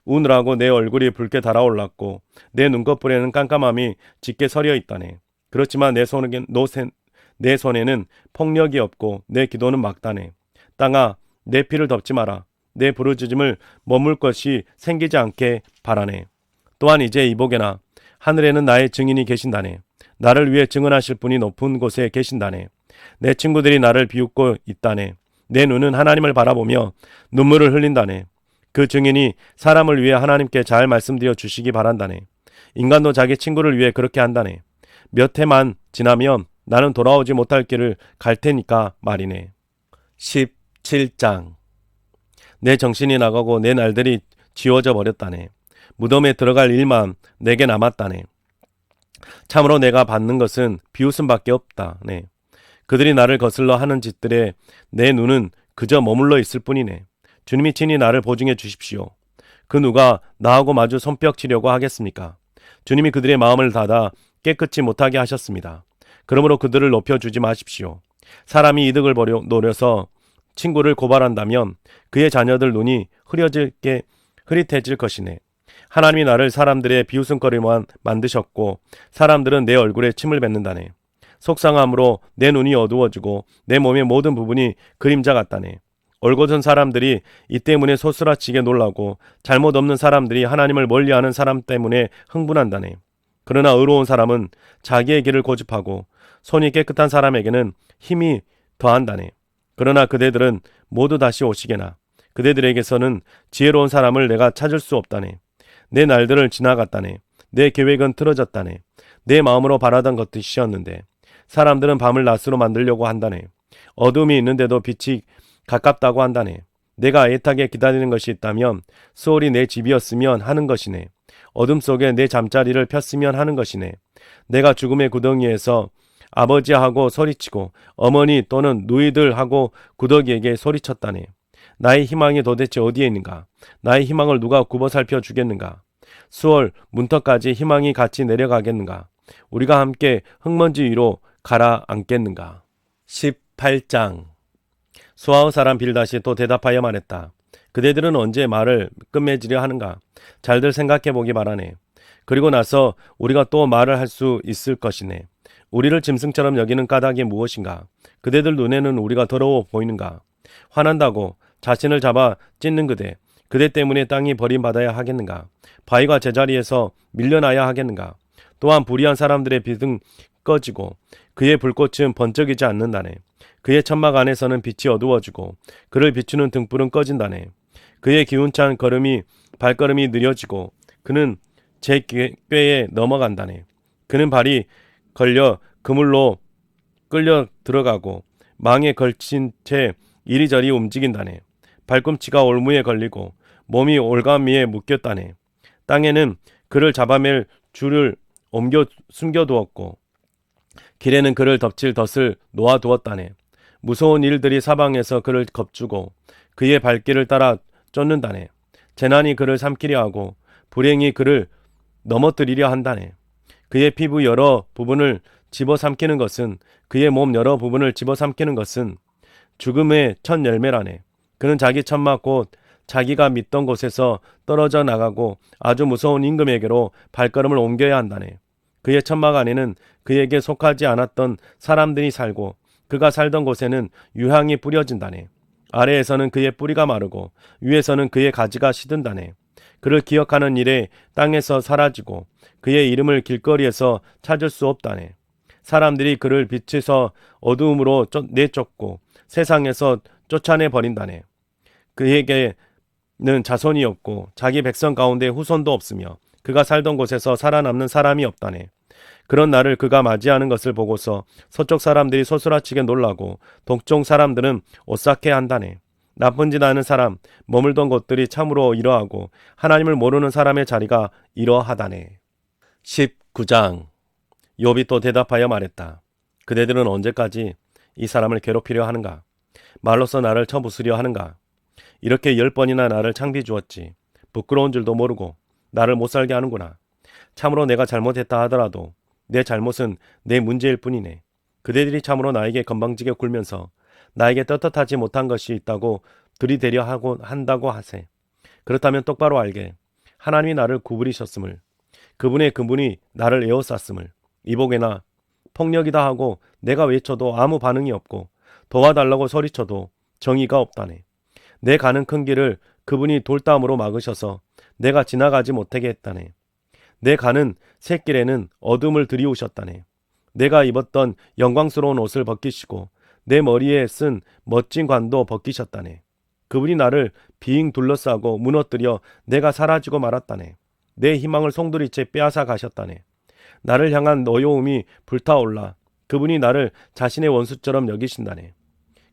우느라고 내 얼굴이 붉게 달아올랐고 내 눈꺼풀에는 깜깜함이 짙게 서려 있다네. 그렇지만 내 손에는 폭력이 없고 내 기도는 막다네. 땅아, 내 피를 덮지 마라. 내 부르짖음을 머물 것이 생기지 않게 바라네. 또한 이제 이보게나 하늘에는 나의 증인이 계신다네. 나를 위해 증언하실 분이 높은 곳에 계신다네. 내 친구들이 나를 비웃고 있다네. 내 눈은 하나님을 바라보며 눈물을 흘린다네. 그 증인이 사람을 위해 하나님께 잘 말씀드려 주시기 바란다네. 인간도 자기 친구를 위해 그렇게 한다네. 몇 해만 지나면 나는 돌아오지 못할 길을 갈 테니까 말이네. 17장. 내 정신이 나가고 내 날들이 지워져 버렸다네. 무덤에 들어갈 일만 내게 남았다네. 참으로 내가 받는 것은 비웃음밖에 없다네. 그들이 나를 거슬러 하는 짓들에 내 눈은 그저 머물러 있을 뿐이네. 주님이 친히 나를 보증해 주십시오. 그 누가 나하고 마주 손뼉치려고 하겠습니까? 주님이 그들의 마음을 닫아 깨끗이 못하게 하셨습니다. 그러므로 그들을 높여주지 마십시오. 사람이 이득을 노려서 친구를 고발한다면 그의 자녀들 눈이 흐릿해질 것이네. 하나님이 나를 사람들의 비웃음거리만 만드셨고 사람들은 내 얼굴에 침을 뱉는다네. 속상함으로 내 눈이 어두워지고 내 몸의 모든 부분이 그림자 같다네. 올곧은 사람들이 이 때문에 소스라치게 놀라고 잘못 없는 사람들이 하나님을 멀리하는 사람 때문에 흥분한다네. 그러나 의로운 사람은 자기의 길을 고집하고 손이 깨끗한 사람에게는 힘이 더한다네. 그러나 그대들은 모두 다시 오시게나 그대들에게서는 지혜로운 사람을 내가 찾을 수 없다네. 내 날들을 지나갔다네. 내 계획은 틀어졌다네. 내 마음으로 바라던 것이었는데 사람들은 밤을 낮으로 만들려고 한다네. 어둠이 있는데도 빛이 가깝다고 한다네. 내가 애타게 기다리는 것이 있다면 수월이 내 집이었으면 하는 것이네. 어둠 속에 내 잠자리를 폈으면 하는 것이네. 내가 죽음의 구덩이에서 아버지하고 소리치고 어머니 또는 누이들하고 구더기에게 소리쳤다네. 나의 희망이 도대체 어디에 있는가? 나의 희망을 누가 굽어 살펴 주겠는가? 수월 문턱까지 희망이 같이 내려가겠는가? 우리가 함께 흙먼지 위로 가라앉겠는가? 18장. 수아의 사람 빌닷이 또 대답하여 말했다. 그대들은 언제 말을 끝맺으려 하는가? 잘들 생각해 보기 바라네. 그리고 나서 우리가 또 말을 할 수 있을 것이네. 우리를 짐승처럼 여기는 까닭이 무엇인가? 그대들 눈에는 우리가 더러워 보이는가? 화난다고 자신을 잡아 찢는 그대 때문에 땅이 버림받아야 하겠는가? 바위가 제자리에서 밀려나야 하겠는가? 또한 불의한 사람들의 빛은 꺼지고 그의 불꽃은 번쩍이지 않는다네. 그의 천막 안에서는 빛이 어두워지고 그를 비추는 등불은 꺼진다네. 그의 기운찬 발걸음이 느려지고 그는 제 꾀에 넘어간다네. 그는 발이 걸려 그물로 끌려 들어가고 망에 걸친 채 이리저리 움직인다네. 발꿈치가 올무에 걸리고 몸이 올가미에 묶였다네. 땅에는 그를 잡아맬 줄을 옮겨 숨겨두었고 길에는 그를 덮칠 덫을 놓아두었다네. 무서운 일들이 사방에서 그를 겁주고 그의 발길을 따라 쫓는다네. 재난이 그를 삼키려 하고 불행이 그를 넘어뜨리려 한다네. 그의 피부 여러 부분을 집어삼키는 것은 그의 몸 여러 부분을 집어삼키는 것은 죽음의 첫 열매라네. 그는 자기 천막 곧 자기가 믿던 곳에서 떨어져 나가고 아주 무서운 임금에게로 발걸음을 옮겨야 한다네. 그의 천막 안에는 그에게 속하지 않았던 사람들이 살고 그가 살던 곳에는 유향이 뿌려진다네. 아래에서는 그의 뿌리가 마르고 위에서는 그의 가지가 시든다네. 그를 기억하는 일에 땅에서 사라지고 그의 이름을 길거리에서 찾을 수 없다네. 사람들이 그를 빛에서 어두움으로 내쫓고 세상에서 쫓아내 버린다네. 그에게는 자손이 없고 자기 백성 가운데 후손도 없으며 그가 살던 곳에서 살아남는 사람이 없다네. 그런 날을 그가 맞이하는 것을 보고서 서쪽 사람들이 소스라치게 놀라고 동쪽 사람들은 오싹해 한다네. 나쁜 짓 하는 사람, 머물던 곳들이 참으로 이러하고 하나님을 모르는 사람의 자리가 이러하다네. 19장. 욥이 또 대답하여 말했다. 그대들은 언제까지 이 사람을 괴롭히려 하는가? 말로써 나를 쳐부수려 하는가? 이렇게 10번이나 나를 창비 주었지. 부끄러운 줄도 모르고 나를 못살게 하는구나. 참으로 내가 잘못했다 하더라도 내 잘못은 내 문제일 뿐이네. 그대들이 참으로 나에게 건방지게 굴면서 나에게 떳떳하지 못한 것이 있다고 들이대려 한다고 하세. 그렇다면 똑바로 알게. 하나님이 나를 구부리셨음을, 그분이 나를 에워쌌음을 이보게나 폭력이다 하고 내가 외쳐도 아무 반응이 없고 도와달라고 소리쳐도 정의가 없다네. 내 가는 큰 길을 그분이 돌담으로 막으셔서 내가 지나가지 못하게 했다네. 내 가는 샛길에는 어둠을 들이우셨다네. 내가 입었던 영광스러운 옷을 벗기시고 내 머리에 쓴 멋진 관도 벗기셨다네. 그분이 나를 빙 둘러싸고 무너뜨려 내가 사라지고 말았다네. 내 희망을 송두리째 빼앗아 가셨다네. 나를 향한 노여움이 불타올라 그분이 나를 자신의 원수처럼 여기신다네.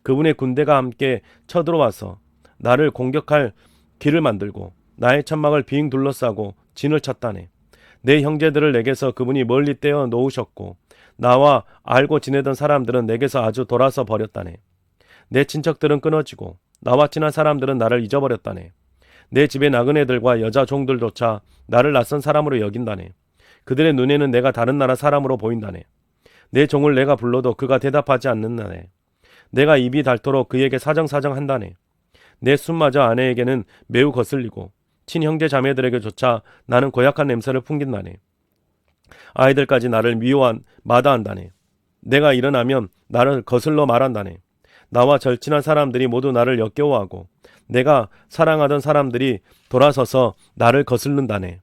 그분의 군대가 함께 쳐들어와서 나를 공격할 길을 만들고 나의 천막을 빙 둘러싸고 진을 쳤다네. 내 형제들을 내게서 그분이 멀리 떼어 놓으셨고 나와 알고 지내던 사람들은 내게서 아주 돌아서 버렸다네. 내 친척들은 끊어지고 나와 친한 사람들은 나를 잊어버렸다네. 내 집의 나그네들과 여자 종들조차 나를 낯선 사람으로 여긴다네. 그들의 눈에는 내가 다른 나라 사람으로 보인다네. 내 종을 내가 불러도 그가 대답하지 않는다네. 내가 입이 닳도록 그에게 사정사정 한다네. 내 숨마저 아내에게는 매우 거슬리고 친형제 자매들에게조차 나는 고약한 냄새를 풍긴다네. 아이들까지 나를 마다한다네. 내가 일어나면 나를 거슬러 말한다네. 나와 절친한 사람들이 모두 나를 역겨워하고 내가 사랑하던 사람들이 돌아서서 나를 거슬른다네.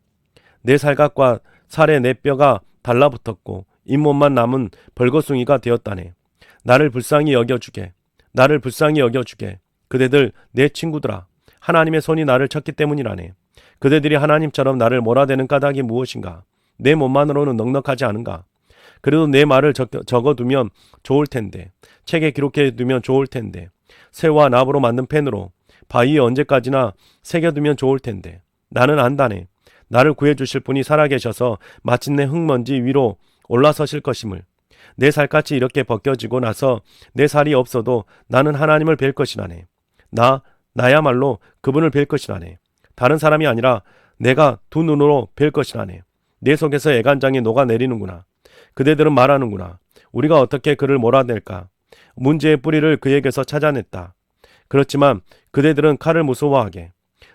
내 살갗과 살에 내 뼈가 달라붙었고 잇몸만 남은 벌거숭이가 되었다네. 나를 불쌍히 여겨주게. 그대들 내 친구들아. 하나님의 손이 나를 쳤기 때문이라네. 그대들이 하나님처럼 나를 몰아대는 까닭이 무엇인가? 내 몸만으로는 넉넉하지 않은가? 그래도 내 말을 적어두면 좋을 텐데. 책에 기록해두면 좋을 텐데. 쇠와 납으로 만든 펜으로 바위에 언제까지나 새겨두면 좋을 텐데. 나는 안다네. 나를 구해주실 분이 살아계셔서 마침내 흙먼지 위로 올라서실 것임을. 내 살갗이 이렇게 벗겨지고 나서 내 살이 없어도 나는 하나님을 뵐 것이라네. 나야말로 그분을 뵐 것이라네. 다른 사람이 아니라 내가 두 눈으로 뵐 것이라네. 내 속에서 애간장이 녹아내리는구나. 그대들은 말하는구나. 우리가 어떻게 그를 몰아낼까? 문제의 뿌리를 그에게서 찾아냈다. 그렇지만 그대들은 칼을 무서워하게.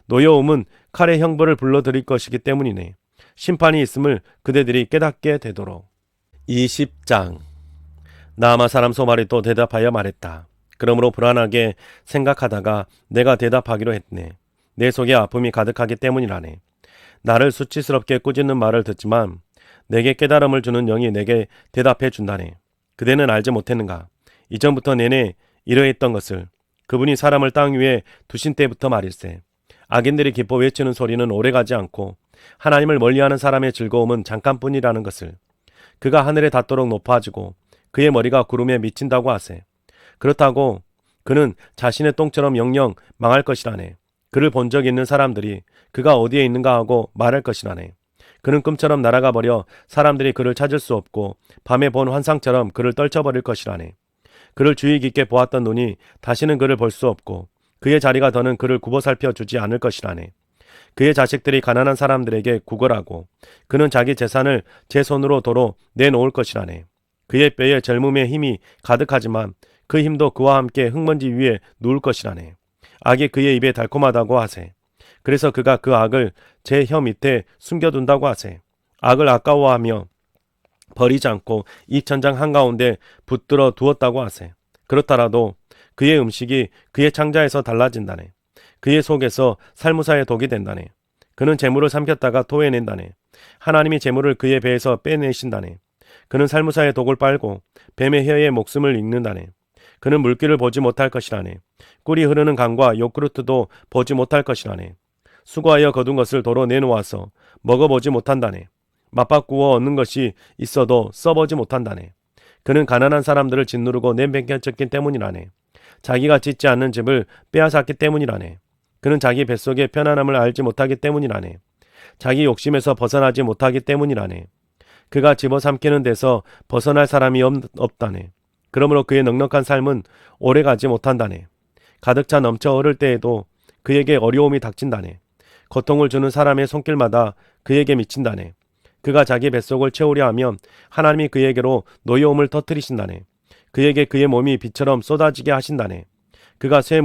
노여움은 칼의 형벌을 불러들일 것이기 때문이네. 심판이 있음을 그대들이 깨닫게 되도록. 20장. 나아마 사람 소말이 또 대답하여 말했다. 그러므로 불안하게 생각하다가 내가 대답하기로 했네. 내 속에 아픔이 가득하기 때문이라네. 나를 수치스럽게 꾸짖는 말을 듣지만 내게 깨달음을 주는 영이 내게 대답해 준다네. 그대는 알지 못했는가? 이전부터 내내 이러했던 것을. 그분이 사람을 땅 위에 두신 때부터 말일세. 악인들이 기뻐 외치는 소리는 오래가지 않고 하나님을 멀리하는 사람의 즐거움은 잠깐뿐이라는 것을, 그가 하늘에 닿도록 높아지고 그의 머리가 구름에 미친다고 하세. 그렇다고 그는 자신의 똥처럼 영영 망할 것이라네. 그를 본 적 있는 사람들이 그가 어디에 있는가 하고 말할 것이라네. 그는 꿈처럼 날아가 버려 사람들이 그를 찾을 수 없고 밤에 본 환상처럼 그를 떨쳐버릴 것이라네. 그를 주의 깊게 보았던 눈이 다시는 그를 볼 수 없고 그의 자리가 더는 그를 굽어 살펴주지 않을 것이라네. 그의 자식들이 가난한 사람들에게 구걸하고 그는 자기 재산을 제 손으로 도로 내놓을 것이라네. 그의 뼈에 젊음의 힘이 가득하지만 그 힘도 그와 함께 흙먼지 위에 누울 것이라네. 악이 그의 입에 달콤하다고 하세. 그래서 그가 그 악을 제 혀 밑에 숨겨둔다고 하세. 악을 아까워하며 버리지 않고 이 천장 한가운데 붙들어 두었다고 하세. 그렇더라도 그의 음식이 그의 창자에서 달라진다네. 그의 속에서 살무사의 독이 된다네. 그는 재물을 삼켰다가 토해낸다네. 하나님이 재물을 그의 배에서 빼내신다네. 그는 살무사의 독을 빨고 뱀의 혀에 목숨을 읽는다네. 그는 물기를 보지 못할 것이라네. 꿀이 흐르는 강과 요구르트도 보지 못할 것이라네. 수고하여 거둔 것을 도로 내놓아서 먹어보지 못한다네. 맛바꾸어 얻는 것이 있어도 써보지 못한다네. 그는 가난한 사람들을 짓누르고 내팽개쳤기 때문이라네. 자기가 짓지 않는 집을 빼앗았기 때문이라네. 그는 자기 뱃속의 편안함을 알지 못하기 때문이라네. 자기 욕심에서 벗어나지 못하기 때문이라네. 그가 집어삼키는 데서 벗어날 사람이 없다네. 그러므로 그의 넉넉한 삶은 오래가지 못한다네. 가득 차 넘쳐 흐를 때에도 그에게 어려움이 닥친다네. 고통을 주는 사람의 손길마다 그에게 미친다네. 그가 자기 뱃속을 채우려 하면 하나님이 그에게로 노여움을 터뜨리신다네. 그에게 그의 몸이 비처럼 쏟아지게 하신다네. 그가 새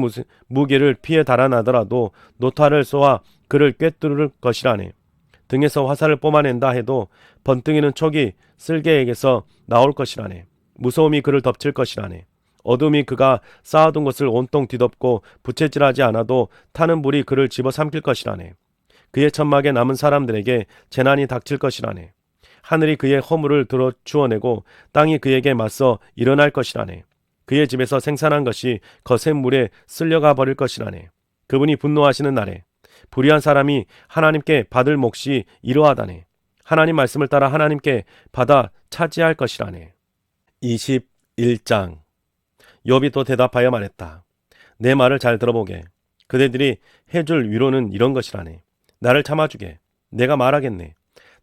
무기를 피해 달아나더라도 노타를 쏘아 그를 꿰뚫을 것이라네. 등에서 화살을 뿜어낸다 해도 번뜩이는 촉이 쓸개에게서 나올 것이라네. 무서움이 그를 덮칠 것이라네. 어둠이 그가 쌓아둔 것을 온통 뒤덮고 부채질하지 않아도 타는 불이 그를 집어삼킬 것이라네. 그의 천막에 남은 사람들에게 재난이 닥칠 것이라네. 하늘이 그의 허물을 들어 주워내고 땅이 그에게 맞서 일어날 것이라네. 그의 집에서 생산한 것이 거센 물에 쓸려가 버릴 것이라네. 그분이 분노하시는 날에 불의한 사람이 하나님께 받을 몫이 이러하다네. 하나님 말씀을 따라 하나님께 받아 차지할 것이라네. 21장. 욥이 또 대답하여 말했다. 내 말을 잘 들어보게. 그대들이 해줄 위로는 이런 것이라네. 나를 참아주게. 내가 말하겠네.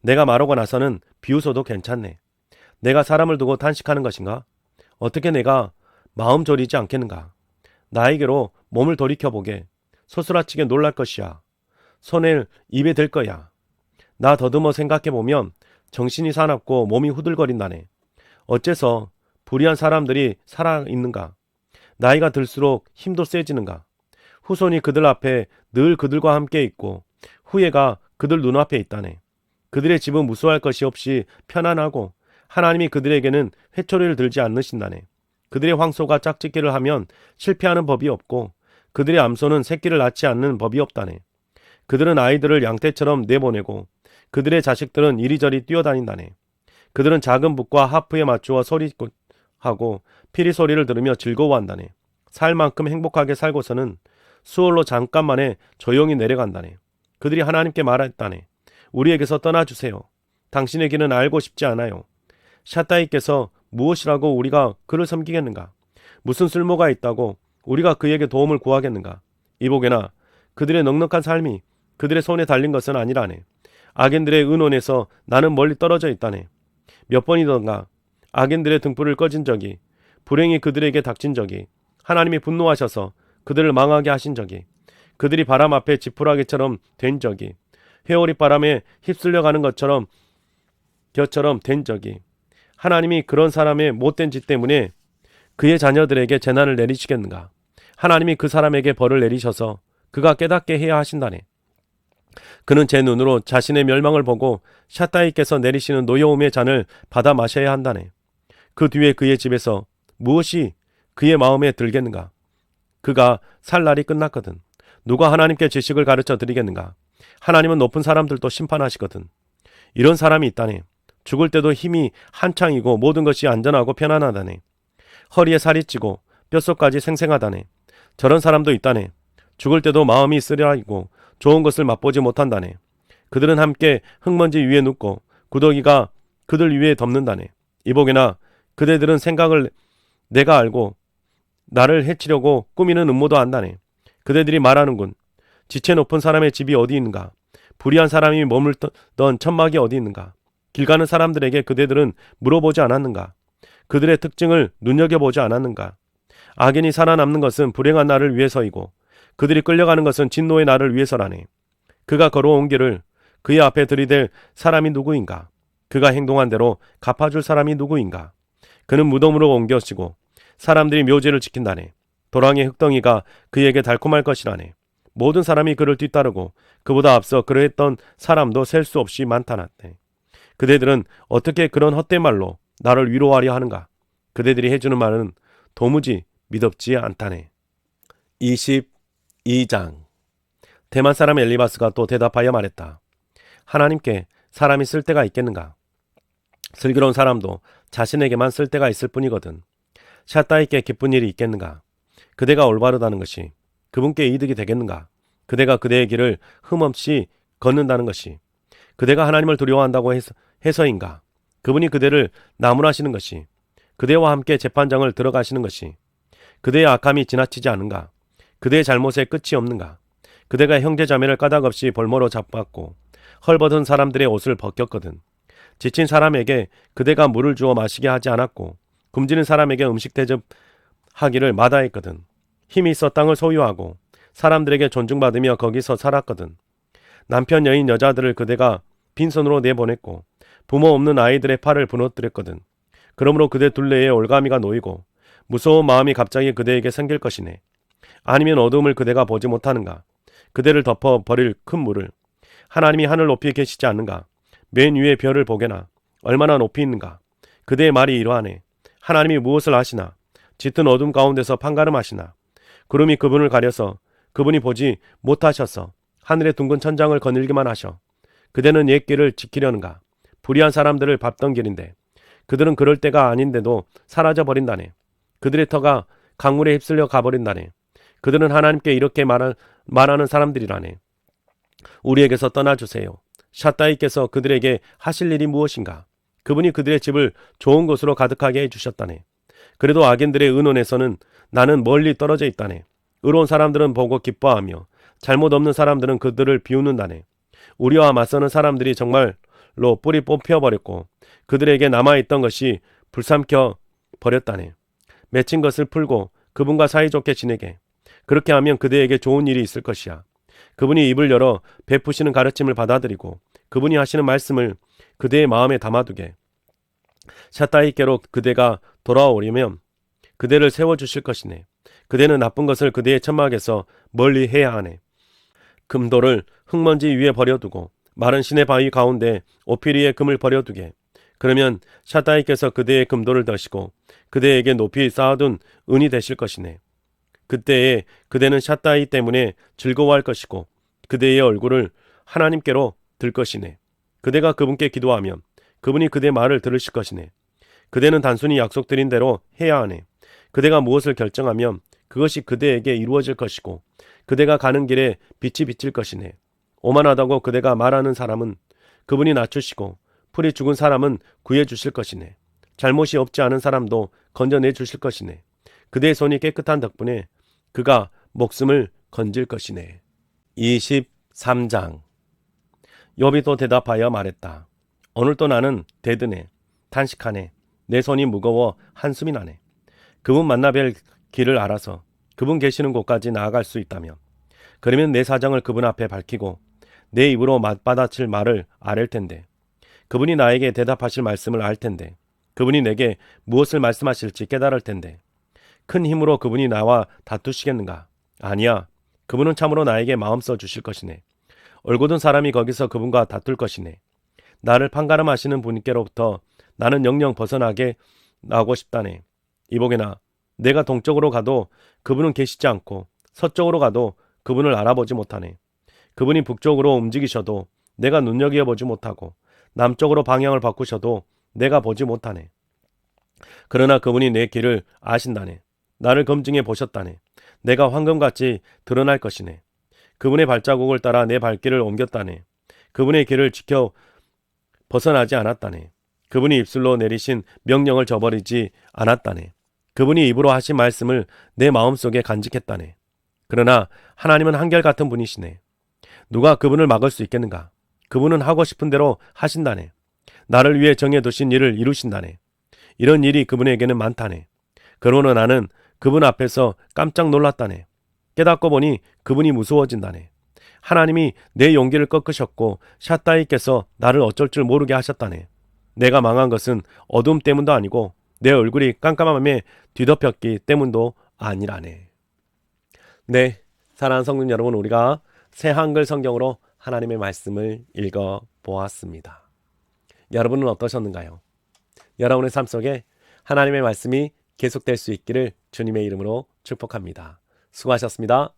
내가 말하고 나서는 비웃어도 괜찮네. 내가 사람을 두고 탄식하는 것인가? 어떻게 내가 마음 졸이지 않겠는가? 나에게로 몸을 돌이켜보게. 소스라치게 놀랄 것이야. 손을 입에 댈 거야. 나 더듬어 생각해보면 정신이 사납고 몸이 후들거린다네. 어째서 불의한 사람들이 살아있는가? 나이가 들수록 힘도 세지는가? 후손이 그들 앞에 늘 그들과 함께 있고 후예가 그들 눈앞에 있다네. 그들의 집은 무수할 것이 없이 편안하고 하나님이 그들에게는 회초리를 들지 않으신다네. 그들의 황소가 짝짓기를 하면 실패하는 법이 없고 그들의 암소는 새끼를 낳지 않는 법이 없다네. 그들은 아이들을 양떼처럼 내보내고 그들의 자식들은 이리저리 뛰어다닌다네. 그들은 작은 북과 하프에 맞추어 소리하고 피리 소리를 들으며 즐거워한다네. 살 만큼 행복하게 살고서는 수월로 잠깐만에 조용히 내려간다네. 그들이 하나님께 말했다네. 우리에게서 떠나주세요. 당신의 길은 알고 싶지 않아요. 샤따이께서 무엇이라고 우리가 그를 섬기겠는가? 무슨 쓸모가 있다고 우리가 그에게 도움을 구하겠는가? 이보게나 그들의 넉넉한 삶이 그들의 손에 달린 것은 아니라네. 악인들의 은원에서 나는 멀리 떨어져 있다네. 몇 번이던가 악인들의 등불을 꺼진 적이, 불행이 그들에게 닥친 적이, 하나님이 분노하셔서 그들을 망하게 하신 적이, 그들이 바람 앞에 지푸라기처럼 된 적이, 회오리 바람에 휩쓸려가는 것처럼 된 적이, 하나님이 그런 사람의 못된 짓 때문에 그의 자녀들에게 재난을 내리시겠는가? 하나님이 그 사람에게 벌을 내리셔서 그가 깨닫게 해야 하신다네. 그는 제 눈으로 자신의 멸망을 보고 샤따이께서 내리시는 노여움의 잔을 받아 마셔야 한다네. 그 뒤에 그의 집에서 무엇이 그의 마음에 들겠는가? 그가 살 날이 끝났거든. 누가 하나님께 지식을 가르쳐 드리겠는가? 하나님은 높은 사람들도 심판하시거든. 이런 사람이 있다네. 죽을 때도 힘이 한창이고 모든 것이 안전하고 편안하다네. 허리에 살이 찌고 뼛속까지 생생하다네. 저런 사람도 있다네. 죽을 때도 마음이 쓰라리고 좋은 것을 맛보지 못한다네. 그들은 함께 흙먼지 위에 눕고 구더기가 그들 위에 덮는다네. 이보게나 그대들은 생각을 내가 알고 나를 해치려고 꾸미는 음모도 안다네. 그대들이 말하는군. 지체 높은 사람의 집이 어디 있는가? 불의한 사람이 머물던 천막이 어디 있는가? 길 가는 사람들에게 그대들은 물어보지 않았는가? 그들의 특징을 눈여겨보지 않았는가? 악인이 살아남는 것은 불행한 날을 위해서이고 그들이 끌려가는 것은 진노의 날을 위해서라네. 그가 걸어온 길을 그의 앞에 들이댈 사람이 누구인가? 그가 행동한 대로 갚아줄 사람이 누구인가? 그는 무덤으로 옮겨지고 사람들이 묘지를 지킨다네. 도랑의 흙덩이가 그에게 달콤할 것이라네. 모든 사람이 그를 뒤따르고 그보다 앞서 그러했던 사람도 셀 수 없이 많다네. 그대들은 어떻게 그런 헛된 말로 나를 위로하려 하는가? 그대들이 해주는 말은 도무지 믿업지 않다네. 22장. 대만 사람 엘리바스가 또 대답하여 말했다. 하나님께 사람이 쓸 데가 있겠는가? 슬기로운 사람도 자신에게만 쓸 데가 있을 뿐이거든. 샷다 있게 기쁜 일이 있겠는가? 그대가 올바르다는 것이 그분께 이득이 되겠는가? 그대가 그대의 길을 흠없이 걷는다는 것이 그대가 하나님을 두려워한다고 해서인가? 그분이 그대를 나무라시는 것이 그대와 함께 재판장을 들어가시는 것이 그대의 악함이 지나치지 않은가? 그대의 잘못에 끝이 없는가? 그대가 형제자매를 까닭없이 벌모로 잡았고 헐벗은 사람들의 옷을 벗겼거든. 지친 사람에게 그대가 물을 주어 마시게 하지 않았고 굶주린 사람에게 음식 대접하기를 마다했거든. 힘이 있어 땅을 소유하고 사람들에게 존중받으며 거기서 살았거든. 남편 여인 여자들을 그대가 빈손으로 내보냈고 부모 없는 아이들의 팔을 부너뜨렸거든. 그러므로 그대 둘레에 올가미가 놓이고 무서운 마음이 갑자기 그대에게 생길 것이네. 아니면 어둠을 그대가 보지 못하는가? 그대를 덮어 버릴 큰 물을. 하나님이 하늘 높이 계시지 않는가? 맨 위에 별을 보게나 얼마나 높이 있는가? 그대의 말이 이러하네. 하나님이 무엇을 하시나? 짙은 어둠 가운데서 판가름하시나? 구름이 그분을 가려서 그분이 보지 못하셔서 하늘의 둥근 천장을 거닐기만 하셔. 그대는 옛 길을 지키려는가? 불의한 사람들을 밟던 길인데 그들은 그럴 때가 아닌데도 사라져 버린다네. 그들의 터가 강물에 휩쓸려 가버린다네. 그들은 하나님께 이렇게 말하는 사람들이라네. 우리에게서 떠나주세요. 샷다이께서 그들에게 하실 일이 무엇인가? 그분이 그들의 집을 좋은 곳으로 가득하게 해주셨다네. 그래도 악인들의 의논에서는 나는 멀리 떨어져 있다네. 의로운 사람들은 보고 기뻐하며 잘못 없는 사람들은 그들을 비웃는다네. 우리와 맞서는 사람들이 정말로 뿌리 뽑혀버렸고 그들에게 남아있던 것이 불삼켜 버렸다네. 맺힌 것을 풀고 그분과 사이좋게 지내게. 그렇게 하면 그대에게 좋은 일이 있을 것이야. 그분이 입을 열어 베푸시는 가르침을 받아들이고 그분이 하시는 말씀을 그대의 마음에 담아두게. 샷다이께로 그대가 돌아오려면 그대를 세워주실 것이네. 그대는 나쁜 것을 그대의 천막에서 멀리 해야 하네. 금도를 흙먼지 위에 버려두고 마른 시내 바위 가운데 오피리에 금을 버려두게. 그러면 샷다이께서 그대의 금도를 드시고 그대에게 높이 쌓아둔 은이 되실 것이네. 그때에 그대는 샷다이 때문에 즐거워할 것이고 그대의 얼굴을 하나님께로 들 것이네. 그대가 그분께 기도하면 그분이 그대 말을 들으실 것이네. 그대는 단순히 약속드린 대로 해야 하네. 그대가 무엇을 결정하면 그것이 그대에게 이루어질 것이고 그대가 가는 길에 빛이 비칠 것이네. 오만하다고 그대가 말하는 사람은 그분이 낮추시고 풀이 죽은 사람은 구해주실 것이네. 잘못이 없지 않은 사람도 건져내 주실 것이네. 그대의 손이 깨끗한 덕분에 그가 목숨을 건질 것이네. 23장. 욥이 또 대답하여 말했다. 오늘도 나는 대드네. 탄식하네. 내 손이 무거워 한숨이 나네. 그분 만나 뵐 길을 알아서 그분 계시는 곳까지 나아갈 수 있다면 그러면 내 사정을 그분 앞에 밝히고 내 입으로 맞받아칠 말을 아랠 텐데 그분이 나에게 대답하실 말씀을 알 텐데 그분이 내게 무엇을 말씀하실지 깨달을 텐데 큰 힘으로 그분이 나와 다투시겠는가? 아니야. 그분은 참으로 나에게 마음 써 주실 것이네. 얼굴든 사람이 거기서 그분과 다툴 것이네. 나를 판가름하시는 분께로부터 나는 영영 벗어나게 나고 싶다네. 이보게나 내가 동쪽으로 가도 그분은 계시지 않고 서쪽으로 가도 그분을 알아보지 못하네. 그분이 북쪽으로 움직이셔도 내가 눈여겨보지 못하고 남쪽으로 방향을 바꾸셔도 내가 보지 못하네. 그러나 그분이 내 길을 아신다네. 나를 검증해 보셨다네. 내가 황금같이 드러날 것이네. 그분의 발자국을 따라 내 발길을 옮겼다네. 그분의 길을 지켜 벗어나지 않았다네. 그분이 입술로 내리신 명령을 저버리지 않았다네. 그분이 입으로 하신 말씀을 내 마음속에 간직했다네. 그러나 하나님은 한결같은 분이시네. 누가 그분을 막을 수 있겠는가? 그분은 하고 싶은 대로 하신다네. 나를 위해 정해두신 일을 이루신다네. 이런 일이 그분에게는 많다네. 그러나 나는 그분 앞에서 깜짝 놀랐다네. 깨닫고 보니 그분이 무서워진다네. 하나님이 내 용기를 꺾으셨고 샷다이께서 나를 어쩔 줄 모르게 하셨다네. 내가 망한 것은 어둠 때문도 아니고 내 얼굴이 깜깜함에 뒤덮였기 때문도 아니라네. 네, 사랑하는 성도 여러분, 우리가 새 한글 성경으로 하나님의 말씀을 읽어 보았습니다. 여러분은 어떠셨는가요? 여러분의 삶 속에 하나님의 말씀이 계속될 수 있기를 주님의 이름으로 축복합니다. 수고하셨습니다.